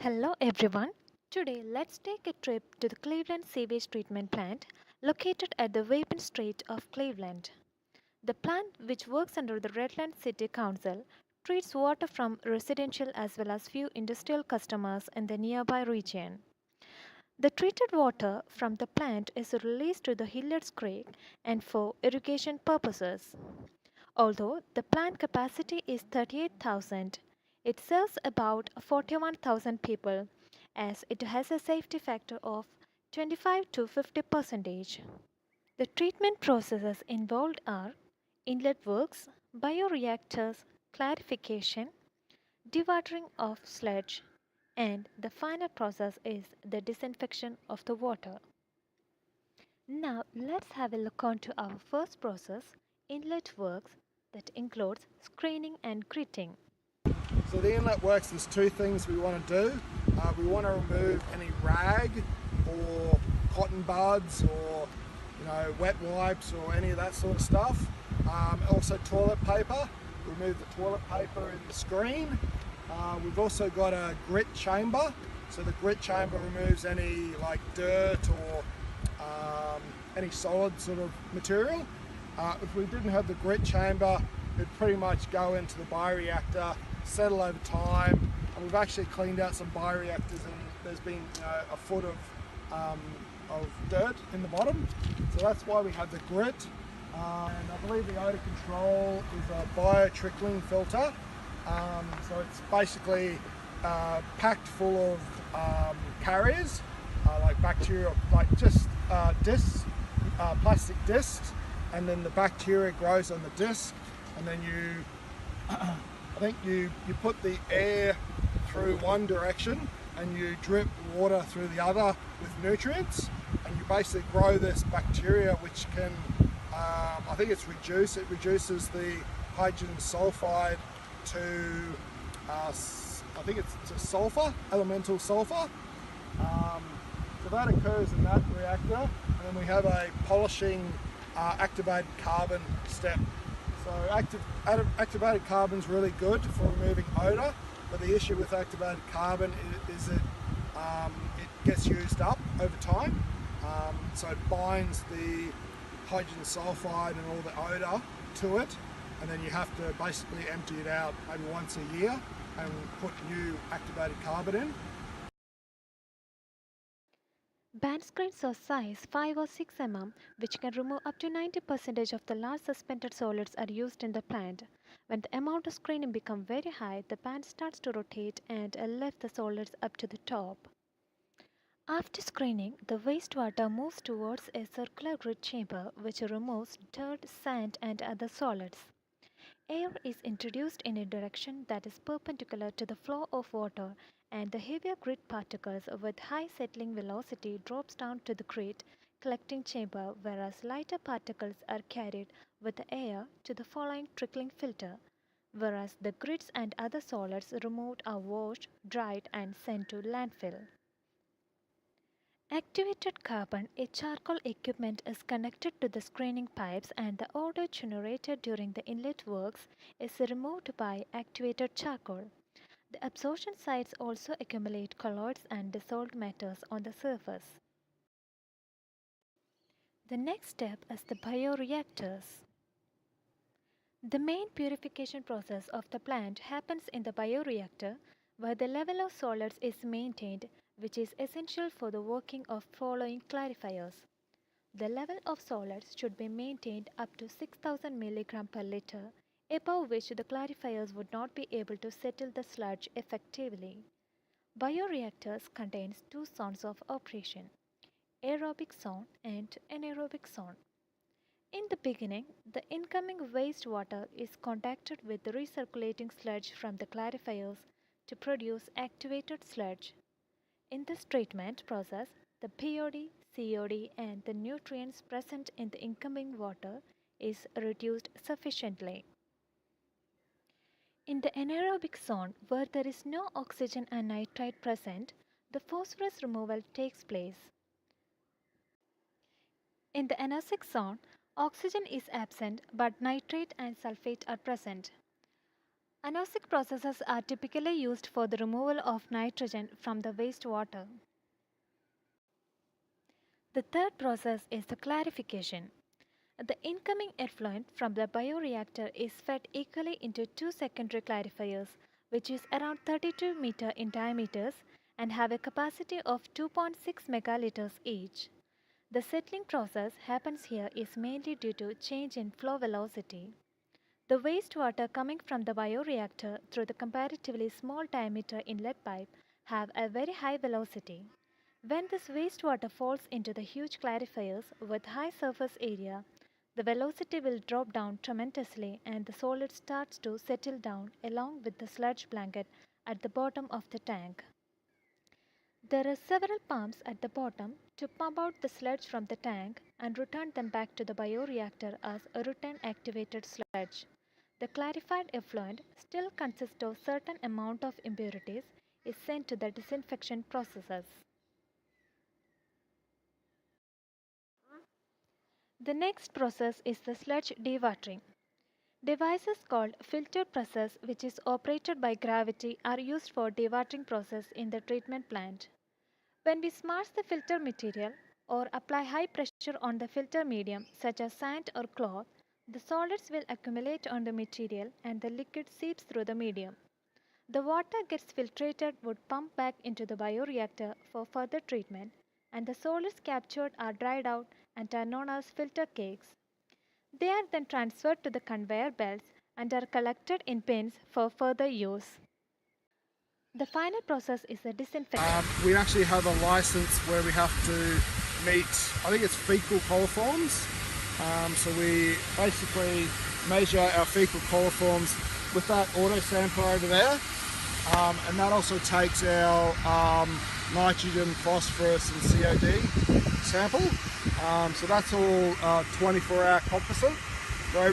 Hello everyone. Today let's take a trip to the Cleveland Sewage Treatment Plant located at the Wapen Street of Cleveland. The plant, which works under the Redland City Council, treats water from residential as well as few industrial customers in the nearby region. The treated water from the plant is released to the Hilliard's Creek and for irrigation purposes. Although the plant capacity is 38,000, it serves about 41,000 people as it has a safety factor of 25 to 50%. The treatment processes involved are inlet works, bioreactors, clarification, dewatering of sludge, and the final process is the disinfection of the water. Now let's have a look on to our first process, inlet works, that includes screening and gritting. So the inlet works, there's two things we want to do. We want to remove any rag or cotton buds or wet wipes or any of that sort of stuff. Also toilet paper, remove the toilet paper in the screen. We've also got a grit chamber. So the grit chamber removes any like dirt or any solid sort of material. If we didn't have the grit chamber, it'd pretty much go into the bioreactor, settle over time, and we've actually cleaned out some bioreactors and there's been a foot of dirt in the bottom. So that's why we have the grit. And I believe the odour control is a bio-trickling filter. So it's basically packed full of carriers, like bacteria, like just discs, plastic discs, and then the bacteria grows on the disc, and then I think you put the air through one direction and you drip water through the other with nutrients, and you basically grow this bacteria which can, I think it reduces the hydrogen sulfide to, I think it's to sulfur, elemental sulfur. So that occurs in that reactor, and then we have a polishing activated carbon step. So activated carbon is really good for removing odour, but the issue with activated carbon is that it gets used up over time. So it binds the hydrogen sulfide and all the odour to it, and then you have to basically empty it out maybe once a year and put new activated carbon in. Band screens of size 5 or 6 mm, which can remove up to 90% of the large suspended solids, are used in the plant. When the amount of screening becomes very high, the band starts to rotate and lift the solids up to the top. After screening, the wastewater moves towards a circular grid chamber which removes dirt, sand and other solids. Air is introduced in a direction that is perpendicular to the flow of water, and the heavier grit particles with high settling velocity drops down to the grit collecting chamber, whereas lighter particles are carried with the air to the following trickling filter, whereas the grits and other solids removed are washed, dried and sent to landfill. Activated carbon, a charcoal equipment, is connected to the screening pipes, and the odor generated during the inlet works is removed by activated charcoal. The absorption sites also accumulate colloids and dissolved matters on the surface. The next step is the bioreactors. The main purification process of the plant happens in the bioreactor, where the level of solids is maintained, which is essential for the working of following clarifiers. The level of solids should be maintained up to 6,000 mg per liter, above which the clarifiers would not be able to settle the sludge effectively. Bioreactors contains two zones of operation, aerobic zone and anaerobic zone. In the beginning, the incoming wastewater is contacted with the recirculating sludge from the clarifiers to produce activated sludge. In this treatment process, the BOD, COD and the nutrients present in the incoming water is reduced sufficiently. In the anaerobic zone, where there is no oxygen and nitrite present, the phosphorus removal takes place. In the anaerobic zone, oxygen is absent but nitrate and sulfate are present. Anoxic processes are typically used for the removal of nitrogen from the wastewater. The third process is the clarification. The incoming effluent from the bioreactor is fed equally into two secondary clarifiers, which is around 32 meter in diameters and have a capacity of 2.6 megaliters each. The settling process happens here is mainly due to change in flow velocity. The wastewater coming from the bioreactor through the comparatively small diameter inlet pipe have a very high velocity. When this wastewater falls into the huge clarifiers with high surface area, the velocity will drop down tremendously and the solid starts to settle down along with the sludge blanket at the bottom of the tank. There are several pumps at the bottom to pump out the sludge from the tank and return them back to the bioreactor as a return activated sludge. The clarified effluent still consists of certain amount of impurities is sent to the disinfection processes. The next process is the sludge dewatering. Devices called filter presses which is operated by gravity are used for dewatering process in the treatment plant. When we smudge the filter material or apply high pressure on the filter medium such as sand or cloth, the solids will accumulate on the material and the liquid seeps through the medium. The water gets filtrated would pump back into the bioreactor for further treatment and the solids captured are dried out and are known as filter cakes. They are then transferred to the conveyor belts and are collected in bins for further use. The final process is the disinfection. We actually have a license where we have to meet, I think it's fecal coliforms. So we basically measure our fecal coliforms with that auto sampler over there. And that also takes our nitrogen, phosphorus and COD sample. So that's all 24-hour composite. So I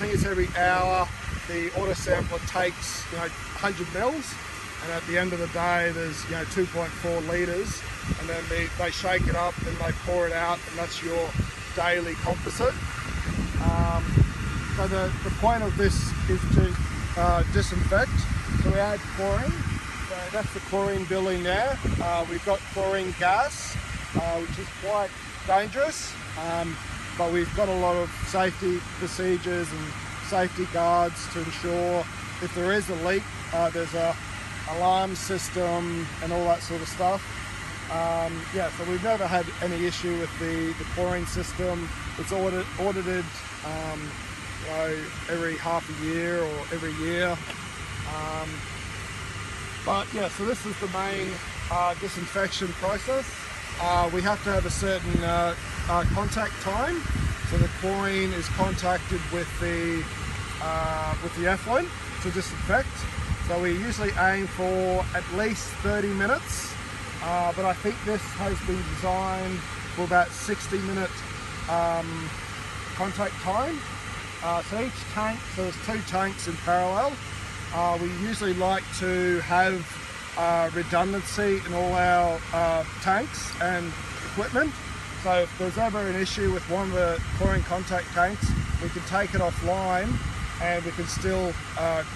think it's every hour, the auto sampler takes 100 mils. And at the end of the day, there's 2.4 litres, and then they shake it up and they pour it out, and that's your daily composite. So the point of this is to disinfect. So we add chlorine. So that's the chlorine building there. We've got chlorine gas, which is quite dangerous, but we've got a lot of safety procedures and safety guards to ensure if there is a leak, there's a alarm system and all that sort of stuff. So we've never had any issue with the chlorine system. It's audited every half a year or every year. So this is the main disinfection process. We have to have a certain contact time. So the chlorine is contacted with the effluent to disinfect. So we usually aim for at least 30 minutes, but I think this has been designed for about 60-minute contact time. So each tank, so there's two tanks in parallel. We usually like to have redundancy in all our tanks and equipment. So if there's ever an issue with one of the chlorine contact tanks, we can take it offline and we can still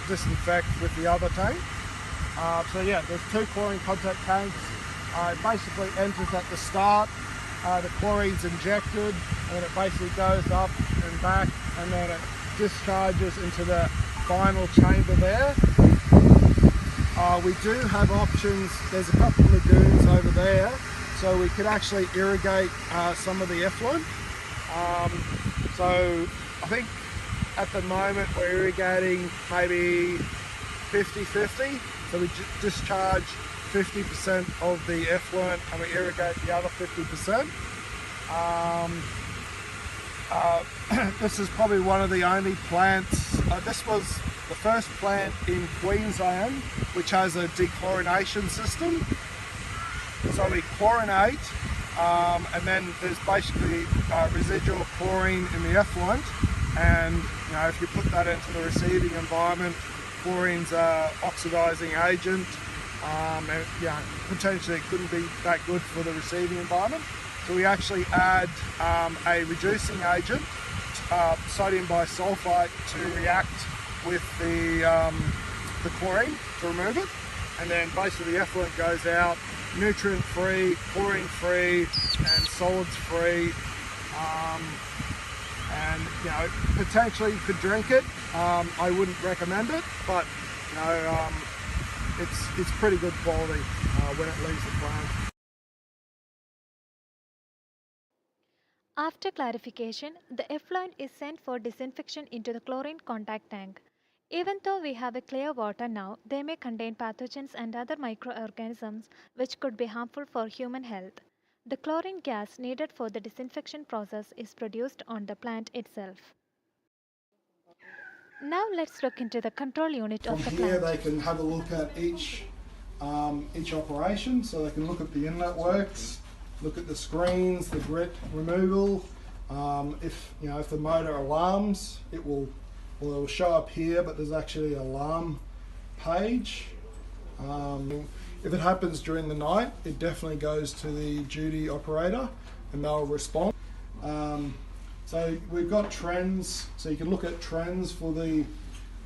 disinfect with the other tank. There's two chlorine contact tanks. It basically enters at the start, the chlorine's injected, and then it basically goes up and back, and then it discharges into the final chamber there. We do have options. There's a couple of lagoons over there, so we could actually irrigate some of the effluent. So I think at the moment we're irrigating maybe 50-50, so we discharge 50% of the effluent and we irrigate the other 50%. This is probably one of the only plants, this was the first plant in Queensland which has a dechlorination system. So we chlorinate and then there's basically residual chlorine in the effluent, and if you put that into the receiving environment, chlorine's an oxidizing agent, and potentially it couldn't be that good for the receiving environment. So we actually add a reducing agent, sodium bisulfite, to react with the chlorine to remove it, and then basically the effluent goes out nutrient free, chlorine free, and solids free. And potentially you could drink it. I wouldn't recommend it, but it's pretty good quality when it leaves the plant. After clarification, the effluent is sent for disinfection into the chlorine contact tank. Even though we have a clear water now, they may contain pathogens and other microorganisms which could be harmful for human health. The chlorine gas needed for the disinfection process is produced on the plant itself. Now let's look into the control unit From of the here plant. they can have a look at each operation, so they can look at the inlet works, look at the screens, the grit removal. If the motor alarms, it will show up here, but there's actually an alarm page. If it happens during the night, it definitely goes to the duty operator and they'll respond. So we've got trends, so you can look at trends for the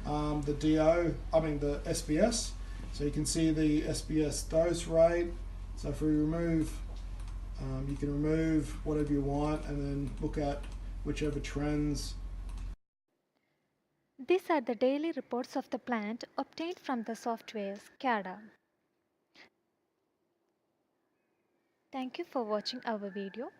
the SBS. So you can see the SBS dose rate. So if we remove, you can remove whatever you want and then look at whichever trends. These are the daily reports of the plant obtained from the software SCADA. Thank you for watching our video.